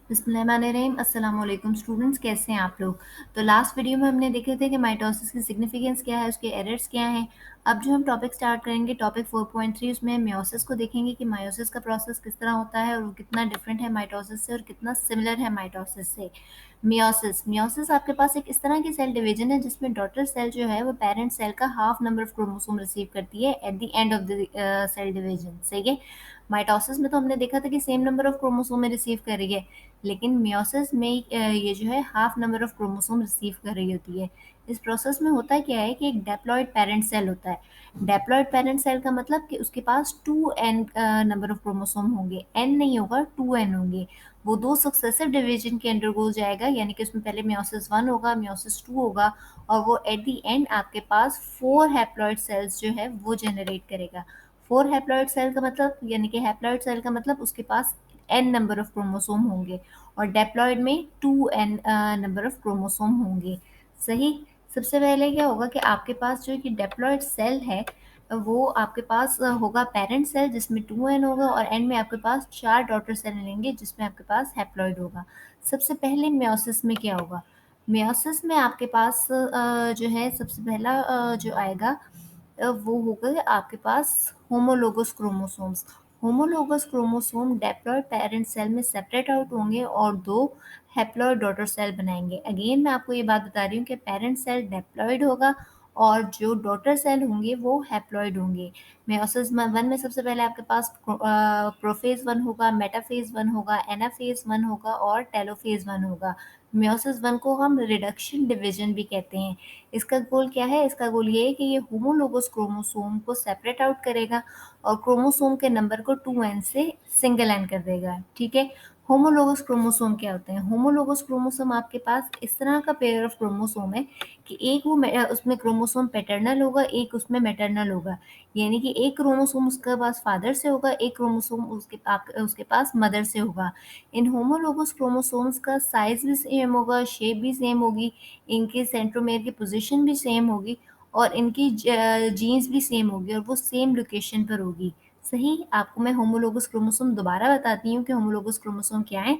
बिस्मिल्लाहिर्रहमानिर्रहीम। अस्सलाम वालेकुम स्टूडेंट्स, कैसे हैं आप लोग। तो लास्ट वीडियो में हमने देखे थे कि माइटोसिस की सिग्निफिकेंस क्या है, उसके एरर्स क्या हैं। अब जो हम टॉपिक स्टार्ट करेंगे टॉपिक 4.3, उसमें मियोसिस को देखेंगे कि मायोसिस का प्रोसेस किस तरह होता है और वो कितना डिफरेंट है माइटोसिस से और कितना सिमिलर है माइटोसिस से। मियोसिस मियोसिस आपके पास एक इस तरह की सेल डिवीजन है जिसमें डॉटर सेल जो है वो पेरेंट सेल का half number of chromosome receive करती है at the end of the cell division. सही है। माइटोसिस में तो हमने देखा था कि सेम नंबर ऑफ क्रोमोसोम में रिसीव कर रही है, लेकिन मियोसिस में ये जो है half number of chromosome receive कर रही होती है। इस प्रोसेस में होता क्या है कि एक डेप्लॉयड पेरेंट सेल होता है। डेप्लॉयड पेरेंट सेल का मतलब कि उसके पास 2n नंबर ऑफ क्रोमोसोम होंगे, n नहीं होगा, 2n होंगे। वो दो सक्सेसिव डिवीजन के अंडरगो जाएगा, यानी कि उसमें पहले मियोसिस 1 होगा, मियोसिस 2 होगा, और वो एट द एंड आपके पास 4 हैप्लॉइड सेल्स जो है वो जनरेट करेगा। 4 हैप्लॉइड सेल का मतलब, यानी कि हैप्लॉइड सेल का मतलब उसके पास n नंबर ऑफ क्रोमोसोम होंगे और डेप्लॉयड में 2n नंबर ऑफ क्रोमोसोम होंगे। सही। सबसे पहले क्या होगा कि आपके पास जो कि डेप्लॉयड सेल है वो आपके पास होगा पेरेंट सेल जिसमें 2n होगा, और एंड में आपके पास 4 डॉटर सेल लेंगे जिसमें आपके पास हैप्लॉइड होगा। सबसे पहले मियोसिस में क्या होगा। मियोसिस में आपके पास जो है सबसे पहला जो आएगा वो होगा आपके पास homologous chromosomes. Homologous chromosome diploid parent cell में सेपरेट आउट होंगे और दो हैप्लॉयड डॉटर सेल बनाएंगे। अगेन मैं आपको ये बात बता रही हूँ कि पेरेंट सेल डेप्लॉयड होगा और जो डॉटर सेल होंगे वो हैप्लॉयड होंगे। मेयोसिस वन में सबसे पहले आपके पास प्रोफेज वन होगा, मेटाफेज वन होगा, एनाफेज वन होगा और टेलोफेज वन होगा। मेयोसिस वन को हम रिडक्शन डिवीजन भी कहते हैं। इसका गोल क्या है, इसका गोल ये है कि ये होमोलोगस क्रोमोसोम को सेपरेट आउट करेगा और क्रोमोसोम के नंबर को 2n से सिंगल n कर देगा। ठीक है। होमोलोगस क्रोमोसोम क्या होते हैं। होमोलोगस क्रोमोसोम आपके पास इस तरह का पेयर ऑफ क्रोमोसोम है कि एक वो उसमें क्रोमोसोम पैटर्नल होगा, एक उसमें मैटरनल होगा। यानी कि एक क्रोमोसोम उसके पास फादर से होगा, एक क्रोमोसोम उसके पास मदर से होगा। इन होमोलोगस क्रोमोसोम्स का साइज भी सेम होगा, शेप भी सेम होगी, इनके सेंट्रोमेयर की पोजीशन भी सेम होगी और इनकी जीन्स भी सेम होगी और वो सेम लोकेशन पर होगी। सही। आपको मैं होमोलोगस क्रोमोसोम दोबारा बताती हूँ कि होमोलोगस क्रोमोसोम क्या है।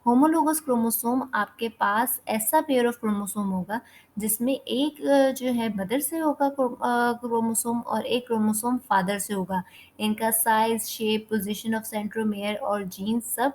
होमोलोगस क्रोमोसोम आपके पास ऐसा पेयर ऑफ क्रोमोसोम होगा जिसमें एक जो है मदर से होगा क्रोमोसोम और एक क्रोमोसोम फादर से होगा। इनका size, shape, position of centromere और जीन सब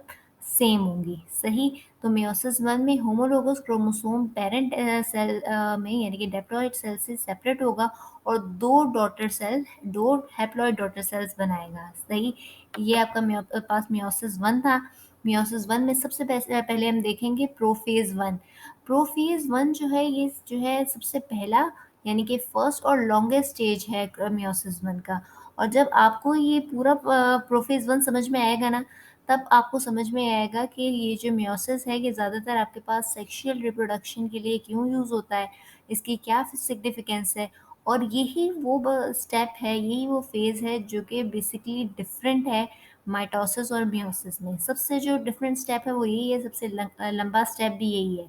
सेम होंगी। सही। तो मेयोसिस वन में होमोलोगस क्रोमोसोम पेरेंट सेल में यानी कि डेप्लॉयड सेल से सेपरेट होगा और दो हैप्लॉयड डॉटर सेल्स बनाएगा। सही। ये आपका पास मियोसिस वन था। मियोसिस वन में सबसे पहले हम देखेंगे प्रोफेज वन। प्रोफेज वन जो है ये जो है सबसे पहला यानी कि फर्स्ट और लॉन्गेस्ट स्टेज है मियोसिस वन का। और जब आपको ये पूरा प्रोफेज वन समझ में आएगा ना, तब आपको समझ में आएगा कि ये जो मियोसिस है ये ज़्यादातर आपके पास सेक्सुअल रिप्रोडक्शन के लिए क्यों यूज़ होता है, इसकी क्या सिग्निफिकेंस है। और यही वो स्टेप है, यही वो फेज़ है जो कि बेसिकली डिफरेंट है माइटोसिस और मियोसिस में। सबसे जो डिफरेंट स्टेप है वो यही है, सबसे लंबा स्टेप भी यही है।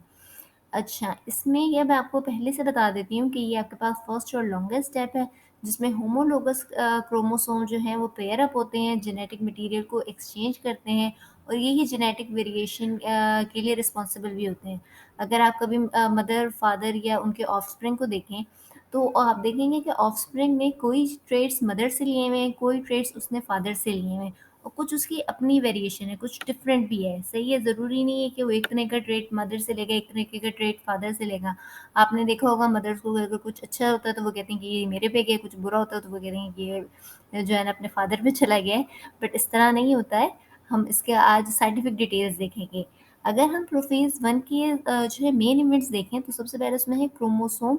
अच्छा, इसमें ये मैं आपको पहले से बता देती हूँ कि ये आपके पास फर्स्ट और लॉन्गेस्ट स्टेप है जिसमें होमोलोगस क्रोमोसोम जो हैं वो पेयर अप होते हैं, जेनेटिक मटेरियल को एक्सचेंज करते हैं और यही जेनेटिक वेरिएशन के लिए रिस्पॉन्सिबल भी होते हैं। अगर आप कभी मदर, फादर या उनके ऑफस्प्रिंग को देखें तो आप देखेंगे कि ऑफस्प्रिंग में कोई ट्रेड्स मदर से लिए हुए हैं, कोई ट्रेड्स उसने फादर से लिए हुए हैं और कुछ उसकी अपनी वेरिएशन है, कुछ डिफरेंट भी है। सही है। ज़रूरी नहीं है कि वो एक तरह का ट्रेट मदर से लेगा, एक तरह का ट्रेट फादर से लेगा। आपने देखा होगा मदर्स को अगर कुछ अच्छा होता है तो वो कहते हैं कि ये मेरे पे गया, कुछ बुरा होता है तो वो कहते हैं कि ये जो है ना अपने फादर पे चला गया है। बट इस तरह नहीं होता है। हम इसके आज साइंटिफिक डिटेल्स देखेंगे। अगर हम प्रोफेज वन की जो है मेन इवेंट्स देखें तो सबसे पहले उसमें है क्रोमोसोम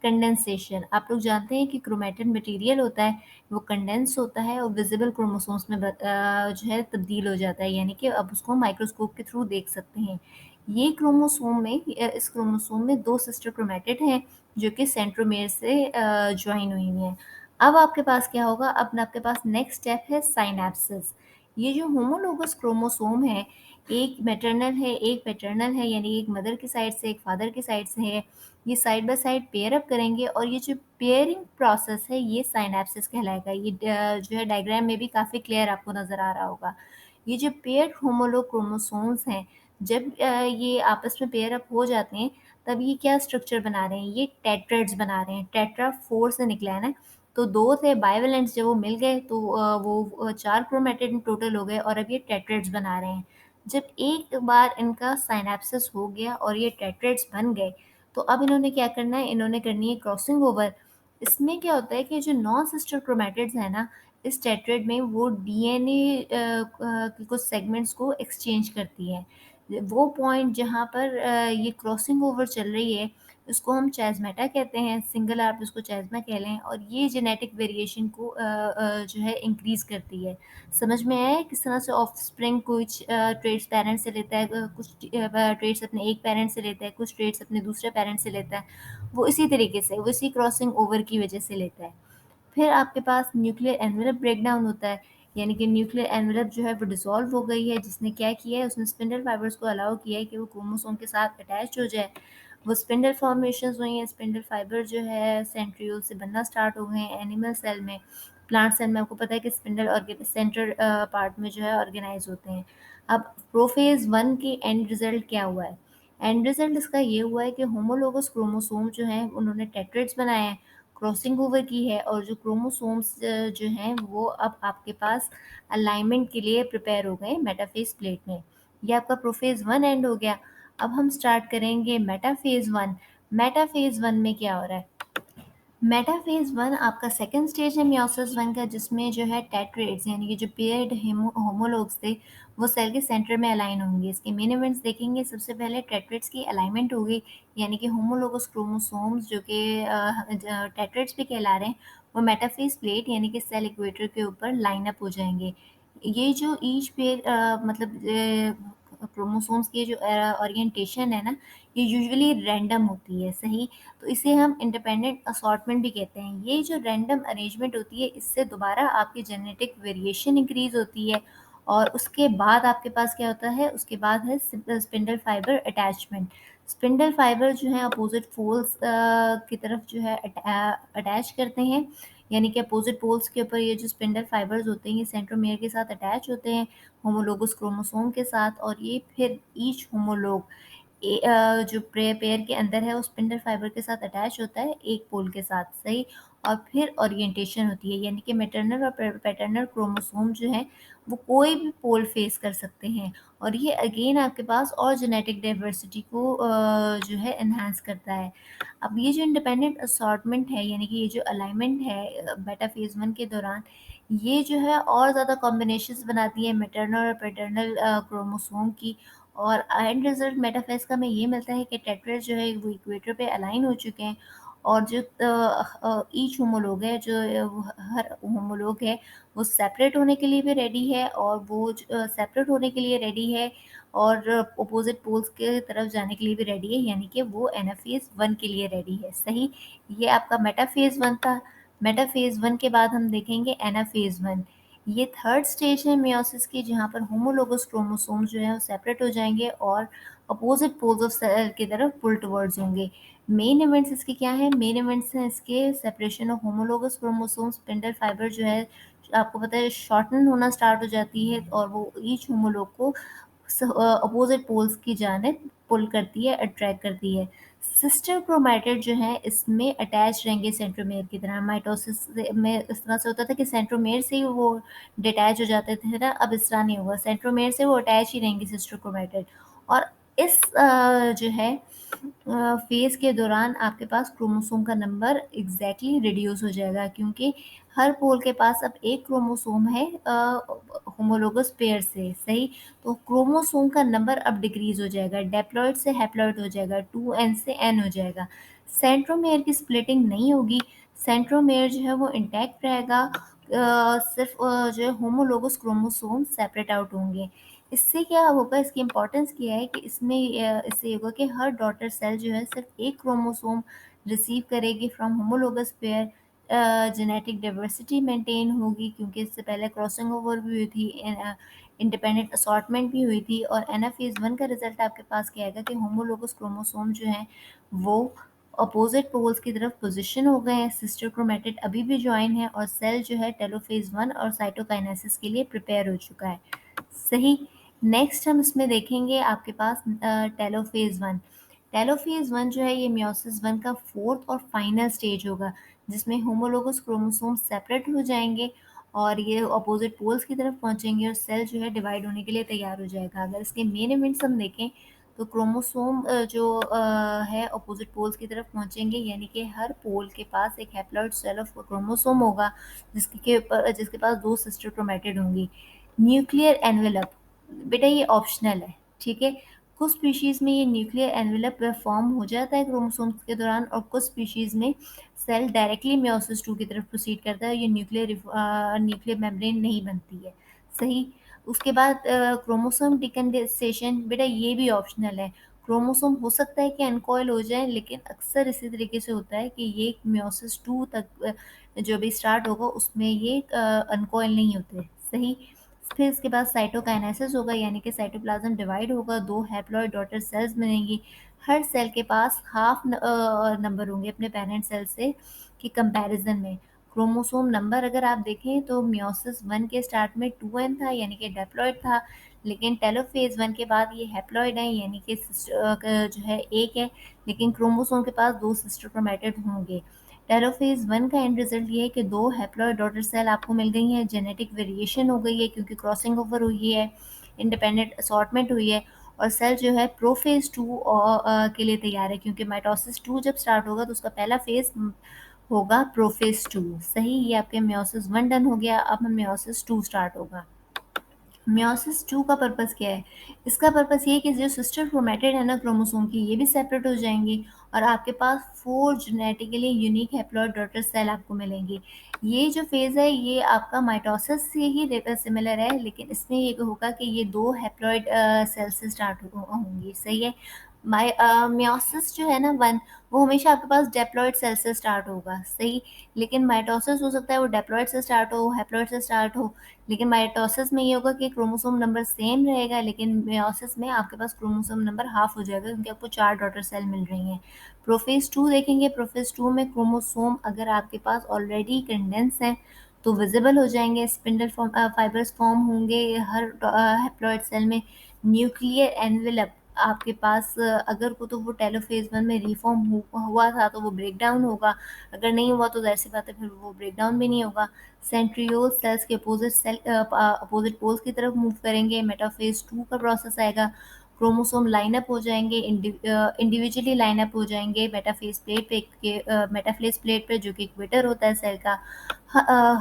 कंडेंसेशन। आप लोग जानते हैं कि क्रोमेटिन मटेरियल होता है वो कंडेंस होता है और विजिबल क्रोमोसोम्स में जो है तब्दील हो जाता है, यानी कि अब उसको माइक्रोस्कोप के थ्रू देख सकते हैं। ये क्रोमोसोम में इस क्रोमोसोम में दो सिस्टर क्रोमेटिड हैं जो कि सेंट्रोमेयर से ज्वाइन हुई हुई हैं। अब आपके पास क्या होगा, अब आपके पास नेक्स्ट स्टेप है साइनेप्सिस। ये जो होमोलोगस क्रोमोसोम है, एक मैटरनल है एक पैटर्नल है, यानी एक मदर की साइड से एक फादर की साइड से है। ये side by side pair up करेंगे और ये जो पेयरिंग प्रोसेस है ये साइनेप्सिस कहलाएगा। ये जो है डायग्राम में भी काफ़ी क्लियर आपको नज़र आ रहा होगा। ये जो पेयर्ड होमोलोग क्रोमोसोम्स हैं जब ये आपस में पेयर अप हो जाते हैं, तब ये क्या स्ट्रक्चर बना रहे हैं, ये टेट्राड्स बना रहे हैं। टेट्रा 4 से निकला है ना, तो 2 थे बाइवेलेंट्स, जब वो मिल गए तो वो 4 क्रोमैटिड टोटल हो गए और अब ये टेट्राड्स बना रहे हैं। जब एक बार इनका सिनैप्सिस हो गया और ये टेट्राड्स बन गए, तो अब इन्होंने क्या करना है, इन्होंने करनी है क्रॉसिंग ओवर। इसमें क्या होता है कि जो नॉन सिस्टर क्रोमैटिड्स है ना, इस टेट्राड में वो डीएनए के कुछ सेगमेंट्स को एक्सचेंज करती है। वो पॉइंट जहाँ पर ये क्रॉसिंग ओवर चल रही है, उसको हम चैज़्मेटा कहते हैं, सिंगल आप इसको चैज़्मा कह लें, और ये जेनेटिक वेरिएशन को जो है इंक्रीज़ करती है। समझ में आया है किस तरह से ऑफस्प्रिंग कुछ ट्रेड्स पेरेंट्स से लेता है, कुछ ट्रेड्स अपने एक पेरेंट से लेता है, कुछ ट्रेड्स अपने दूसरे पेरेंट से लेता है। वो इसी तरीके से, वो इसी क्रॉसिंग ओवर की वजह से लेता है। फिर आपके पास न्यूक्लियर एनवेलप ब्रेकडाउन होता है, यानी कि न्यूक्लियर एनवेलप जो है वो डिसॉल्व हो गई है। जिसने क्या किया है, उसने स्पिंडल फाइबर्स को अलाउ किया है कि वो क्रोमोसोम के साथ अटैच हो जाए। वो स्पिंडल फॉर्मेशंस हुई हैं, स्पिंडल फाइबर जो है सेंट्रियोल से बनना स्टार्ट हो गए हैं एनिमल सेल में। प्लांट सेल में आपको पता है कि स्पिंडल और सेंटर पार्ट में जो है ऑर्गेनाइज होते हैं। अब प्रोफेज 1 की एंड रिजल्ट क्या हुआ है? एंड रिजल्ट इसका ये हुआ है कि होमोलोगस क्रोमोसोम जो हैं उन्होंने टेट्राड्स बनाए हैं, क्रॉसिंग ओवर की है, और जो क्रोमोसोम्स जो हैं वो अब आपके पास अलाइनमेंट के लिए प्रिपेयर हो गए मेटाफेज प्लेट में। ये आपका प्रोफेज 1 एंड हो गया। अब हम स्टार्ट करेंगे मेटाफेज 1। मेटाफेज 1 में क्या हो रहा है? मेटाफेज 1 आपका सेकंड स्टेज है मियोसिस 1 का, जिसमें जो है टेट्रेड्स यानी कि जो पेयर्ड होमोलोग्स थे वो सेल के सेंटर में अलाइन होंगे। इसके मेन इवेंट्स देखेंगे। सबसे पहले टेट्रेड्स की अलाइनमेंट होगी, यानी कि होमोलोगस क्रोमोसोम्स जो कि टेट्रेड्स भी कहला रहे हैं, वो मेटाफेज प्लेट यानी कि सेल इक्वेटर के ऊपर लाइन अप हो जाएंगे। ये जो ईच पेयर मतलब क्रोमोसोम्स की जो ओरिएंटेशन है ना, ये यूजुअली रैंडम होती है, सही। तो इसे हम इंडिपेंडेंट असॉर्टमेंट भी कहते हैं। ये जो रैंडम अरेंजमेंट होती है, इससे दोबारा आपकी जेनेटिक वेरिएशन इंक्रीज होती है, और उसके बाद आपके पास क्या होता है, उसके बाद है spindle fibre attachment. Spindle fibre जो है अपोजिट पोल्स की तरफ जो है अटैच करते हैं, यानी कि अपोजिट पोल्स के ऊपर ये जो स्पिंडल फाइबर्स होते हैं ये सेंट्रोमेयर के साथ अटैच होते हैं होमोलोगस क्रोमोसोम के साथ, और ये फिर ईच होमोलोग जो पेयर के अंदर है, वो स्पिंडल फाइबर के साथ अटैच होता है एक पोल के साथ, सही। और फिर ओरिएंटेशन होती है, यानी कि मैटरनल और पैटर्नल क्रोमोसोम जो है वो कोई भी पोल फेस कर सकते हैं, और ये अगेन आपके पास और जेनेटिक डाइवर्सिटी को जो है एनहांस करता है। अब ये जो इंडिपेंडेंट असॉर्टमेंट है, यानी कि ये जो अलाइनमेंट है बेटा फेज 1 के दौरान, ये जो है और ज़्यादा कॉम्बिनेशंस बनाती है मैटरनल और पैटर्नल क्रोमोसोम की, और एंड रिजल्ट मेटाफेज का में ये मिलता है कि टेट्राड जो है वो इक्वेटर पे अलाइन हो चुके हैं, और जो ईच होमोलोग है, जो हर होमोलोग है वो सेपरेट होने के लिए भी रेडी है, और वो सेपरेट होने के लिए रेडी है, और अपोजिट पोल्स के तरफ जाने के लिए भी रेडी है, यानी कि वो एनाफेज 1 के लिए रेडी है, सही। ये आपका मेटाफेज 1 था। मेटाफेज 1 के बाद हम देखेंगे एनाफेज 1। ये थर्ड स्टेज है मियोसिस की, जहाँ पर होमोलोगस क्रोमोसोम जो है वो सेपरेट हो जाएंगे और अपोजिट पोल्स ऑफ सेल की तरफ पुल टुवर्ड्स होंगे। मेन इवेंट्स इसके क्या हैं? मेन इवेंट्स हैं इसके separation of homologous chromosome, spindle fibre जो है आपको पता है शॉर्टन होना स्टार्ट हो जाती है, और वो ईच होमोलोग को अपोजिट पोल्स की जानिब पुल करती है, अट्रैक्ट करती है। सिस्टर क्रोमैटिड जो है इसमें अटैच रहेंगे सेंट्रोमेयर की तरह। माइटोसिस में इस तरह से होता था कि सेंट्रोमेयर से ही वो डिटैच हो जाते थे ना, अब इस तरह नहीं होगा, सेंट्रोमेयर से वो अटैच ही रहेंगी सिस्टर क्रोमैटिड। और इस जो है फेज के दौरान आपके पास क्रोमोसोम का नंबर एग्जैक्टली रिड्यूस हो जाएगा, क्योंकि हर पोल के पास अब एक क्रोमोसोम है होमोलोगस पेयर से, सही। तो क्रोमोसोम का नंबर अब डिक्रीज हो जाएगा, डेप्लॉइड से हैप्लॉइड हो जाएगा, 2n से n हो जाएगा। सेंट्रोमेयर की स्प्लिटिंग नहीं होगी, सेंट्रोमेयर जो है वो इंटैक्ट रहेगा, सिर्फ जो है होमोलोगस क्रोमोसोम सेपरेट आउट होंगे। इससे क्या होगा, इसकी इम्पोर्टेंस क्या है कि इसमें इससे होगा कि हर डॉटर सेल जो है सिर्फ एक क्रोमोसोम रिसीव करेगी from homologous pair. Genetic diversity maintain होगी, क्योंकि इससे पहले क्रॉसिंग ओवर भी हुई थी, इंडिपेंडेंट असॉर्टमेंट भी हुई थी, और एनाफेज 1 का रिजल्ट आपके पास क्या आएगा कि होमोलोगस क्रोमोसोम जो हैं वो अपोजिट पोल्स की तरफ पोजीशन हो गए हैं, सिस्टर क्रोमैटिड अभी भी ज्वाइन है, और सेल जो है टेलोफेज 1 और साइटोकाइनेसिस के लिए प्रिपेयर हो चुका है, सही। नेक्स्ट हम इसमें देखेंगे आपके पास टेलोफेज वन। टेलोफेज वन जो है ये मियोसिस वन का फोर्थ और फाइनल स्टेज होगा, जिसमें होमोलोगस क्रोमोसोम सेपरेट हो जाएंगे और ये अपोजिट पोल्स की तरफ पहुंचेंगे और सेल जो है डिवाइड होने के लिए तैयार हो जाएगा। अगर इसके मेन इवेंट्स हम देखें तो क्रोमोसोम जो है अपोजिट पोल्स की तरफ पहुंचेंगे, यानी कि हर पोल के पास एक हैप्लॉइड सेल ऑफ क्रोमोसोम होगा जिसके पास दो सिस्टर क्रोमेटिड होंगी। न्यूक्लियर एनवेलप, बेटा ये ऑप्शनल है, ठीक है। कुछ स्पीशीज में ये न्यूक्लियर एनवेलप फॉर्म हो जाता है क्रोमोसोम्स के दौरान, और कुछ स्पीशीज में सेल डायरेक्टली मेयोसिस टू की तरफ प्रोसीड करता है, ये न्यूक्लियर मेम्ब्रेन नहीं बनती है, सही। उसके बाद क्रोमोसोम डिकंडेंसेशन, बेटा ये भी ऑप्शनल है। क्रोमोसोम हो सकता है कि अनकॉइल हो जाए, लेकिन अक्सर इसी तरीके से होता है कि ये मेयोसिस टू तक जो भी स्टार्ट होगा उसमें ये अनकॉइल नहीं होते, सही। फिर इसके बाद साइटोकाइनेसिस होगा, यानी कि साइटोप्लाज्म डिवाइड होगा, दो हैप्लॉइड डॉटर सेल्स बनेंगी। हर सेल के पास हाफ नंबर होंगे अपने पेरेंट सेल से की कंपैरिजन में। क्रोमोसोम नंबर अगर आप देखें तो मियोसिस वन के स्टार्ट में 2n था, यानी कि डेप्लॉइड था, लेकिन टेलोफेज वन के बाद ये हैप्लॉइड है, यानी कि जो है एक है, लेकिन क्रोमोसोम के पास दो सिस्टर क्रोमेटिड होंगे। टेलोफेज वन का एंड रिजल्ट ये है कि दो हैप्लॉइड डॉटर सेल आपको मिल गई हैं, जेनेटिक वेरिएशन हो गई है क्योंकि क्रॉसिंग ओवर हुई है, इंडिपेंडेंट असॉर्टमेंट हुई है, और सेल जो है प्रोफेज टू के लिए तैयार है, क्योंकि माइटोसिस टू जब स्टार्ट होगा तो उसका पहला फेज होगा प्रोफेज टू, सही। ये आपके मियोसिस वन डन हो गया, अब मियोसिस टू स्टार्ट होगा। मियोसिस टू का पर्पस क्या है? इसका पर्पस ये है कि जो सिस्टर क्रोमेटिड है ना क्रोमोसोम की, ये भी सेपरेट हो जाएंगी और आपके पास 4 genetically unique haploid daughter cell आपको मिलेंगी। ये जो फेज है ये आपका माइटोसिस से ही सिमिलर है, लेकिन इसमें ये होगा कि ये दो हैप्लॉइड सेल से स्टार्ट होंगी, सही है। मियोसिस जो है ना वन, वो हमेशा आपके पास डेप्लॉइड सेल से स्टार्ट होगा, सही। लेकिन माइटोसिस हो सकता है वो डेप्लॉइड से स्टार्ट हो, हैप्लॉइड से स्टार्ट हो, लेकिन माइटोसिस में ये होगा कि क्रोमोसोम नंबर सेम रहेगा, लेकिन मियोसिस में आपके पास क्रोमोसोम नंबर हाफ हो जाएगा क्योंकि आपको 4 डॉटर सेल मिल रही हैं। प्रोफेज टू देखेंगे, प्रोफेज टू में क्रोमोसोम अगर आपके पास ऑलरेडी कंडेंस हैं तो विजिबल हो जाएंगे, स्पिंडल फाइबर्स फॉर्म होंगे हर हैप्लॉइड सेल में। न्यूक्लियर एनवेलप आपके पास अगर को तो वो टेलोफेज वन में रिफॉर्म हुआ था तो वो ब्रेक डाउन होगा, अगर नहीं हुआ तो ऐसी बात है फिर वो ब्रेक डाउन भी नहीं होगा। सेंट्रियोल सेल्स के अपोजिट पोल्स की तरफ मूव करेंगे, मेटाफेज टू का प्रोसेस आएगा, क्रोमोसोम लाइनअप हो जाएंगे, इंडिविजुअली लाइनअप हो जाएंगे मेटाफेज प्लेट पे जो कि इक्वेटर होता है सेल का।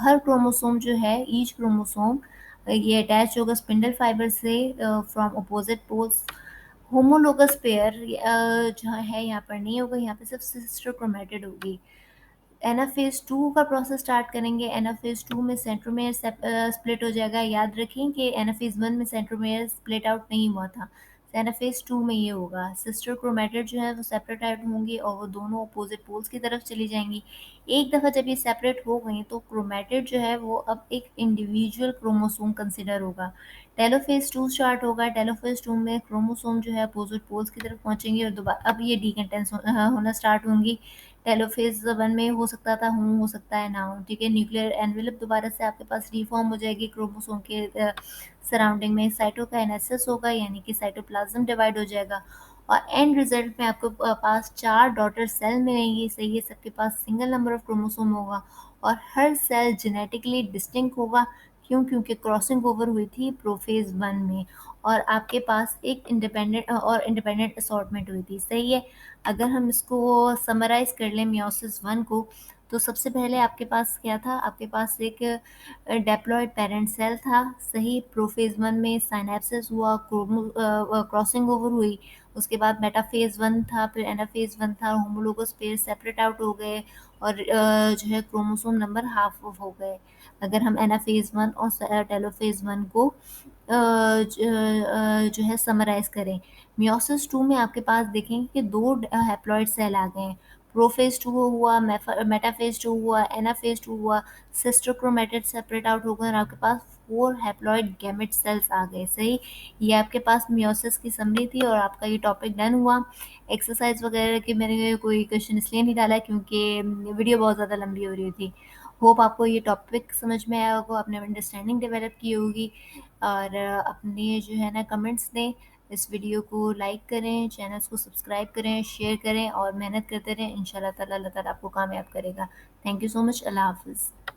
हर क्रोमोसोम जो है ईच क्रोमोसोम ये अटैच होगा स्पिंडल फाइबर से from opposite poles. Homologous pair जो है यहाँ पर नहीं होगा, यहाँ पे सिर्फ सिस्टर क्रोमेटिड होगी। एनाफेज टू का प्रोसेस स्टार्ट करेंगे, एनाफेज टू में सेंट्रोमेयर स्प्लिट हो जाएगा। याद रखें कि एनाफेज वन में सेंट्रोमेयर स्प्लिट आउट नहीं हुआ था, एनाफेज टू में ये होगा। सिस्टर क्रोमेटिड जो है वो सेपरेट आउट होंगी और वो दोनों अपोजिट पोल्स की तरफ चली जाएंगी। एक दफ़ा जब ये सेपरेट हो गई तो क्रोमेटिड जो है वो अब एक इंडिविजुअल क्रोमोसोम कंसिडर होगा। टेलोफेज टू स्टार्ट होगा, टेलोफेज टू में क्रोमोसोम जो है अपोजिट पोल्स की तरफ पहुंचेंगे और दोबारा अब ये डीकंटेंस होना स्टार्ट होंगी। टेलोफेज वन में हो सकता था हूँ, हो सकता है ना हो, ठीक है। न्यूक्लियर एनवेलप दोबारा से आपके पास रिफॉर्म हो जाएगी क्रोमोसोम के सराउंडिंग में। साइटोकाइनेसिस होगा, यानी कि साइटोप्लाज्म डिवाइड हो जाएगा और एंड रिजल्ट में आपको पास 4 डॉटर सेल मिलेंगी, सही है। सबके पास सिंगल नंबर ऑफ क्रोमोसोम होगा और हर सेल जेनेटिकली डिस्टिंक्ट होगा, क्योंकि क्रॉसिंग ओवर हुई थी प्रोफेज वन में और आपके पास एक इंडिपेंडेंट असॉर्टमेंट हुई थी, सही है। अगर हम इसको समराइज कर लें मियोसिस वन को, तो सबसे पहले आपके पास क्या था? आपके पास एक डेप्लॉयड पेरेंट सेल था, सही। प्रोफेज वन में साइनेप्सिस हुआ, क्रॉसिंग ओवर हुई, उसके बाद मेटाफेज वन था, फिर एनाफेज वन था, होमोलोगस पेयर सेपरेट आउट हो गए और जो है क्रोमोसोम नंबर हाफ हो गए। अगर हम एनाफेज वन और टेलोफेज वन को जो है समराइज करें, मियोसिस टू में आपके पास देखेंगे कि दो हैप्लॉइड सेल आ गए हैं। प्रोफेज टू हुआ, मेटाफेज टू हुआ, एनाफेज टू हुआ, सिस्टर क्रोमेटिड सेपरेट आउट हो गए और आपके पास 4 हैप्लॉइड गैमेट सेल्स आ गए, सही। ये आपके पास मियोसिस की समरी थी और आपका ये टॉपिक डन हुआ। एक्सरसाइज वगैरह के मैंने कोई क्वेश्चन इसलिए नहीं डाला क्योंकि वीडियो बहुत ज़्यादा लंबी हो रही थी। होप आपको ये टॉपिक समझ में आया होगा, आपने अंडरस्टैंडिंग डेवलप की होगी। और अपने जो है ना कमेंट्स दें, इस वीडियो को लाइक करें, चैनल्स को सब्सक्राइब करें, शेयर करें और मेहनत करते रहें। इंशाल्लाह ताला अल्लाह ताला आपको कामयाब करेगा। Thank you so much. Allah हाफ़िज़।